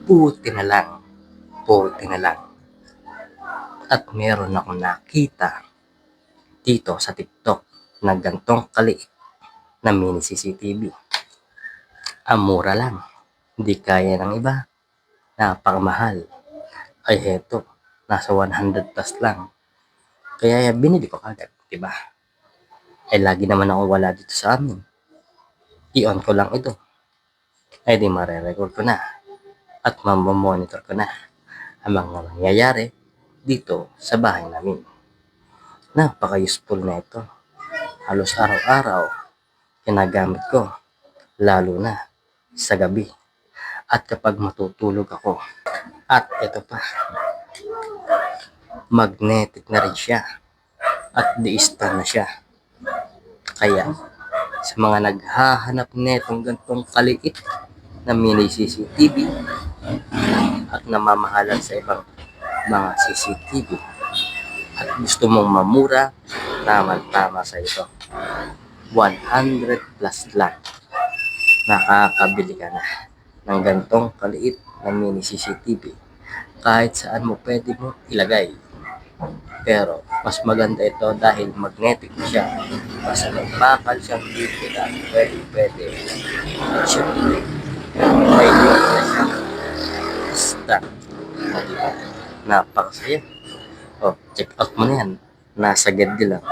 Buti na lang, buti na lang. At meron akong nakita dito sa TikTok na gantong kaliit na mini CCTV. Ang mura lang, hindi kaya ng iba, napakamahal. Ay heto, nasa 100 plus lang. Kaya binili ko agad, diba? Ay lagi naman akong wala dito sa amin. I-on ko lang ito. Ay di mare-record ko na at mamamonitor ko na ang mga nangyayari dito sa bahay namin. Napaka-useful na ito. Halos araw-araw ginagamit ko, lalo na sa gabi at kapag matutulog ako. At ito pa, magnetic na rin siya at di-star na siya. Kaya sa mga naghahanap netong gantong kaliit na mini CCTV at namamahalan sa ibang mga CCTV at gusto mong mamura, tama sa ito. 100 plus lang, nakakabili ka na ng gantong kaliit na mini CCTV. Kahit saan mo pwede mo ilagay. Pero mas maganda ito dahil magnetic siya. Basta magpakal siyang dito na pwede. At syempre, may link na siya. Start. O diba? Napakasaya. O, check out mo na yan. Nasa Gedli lang.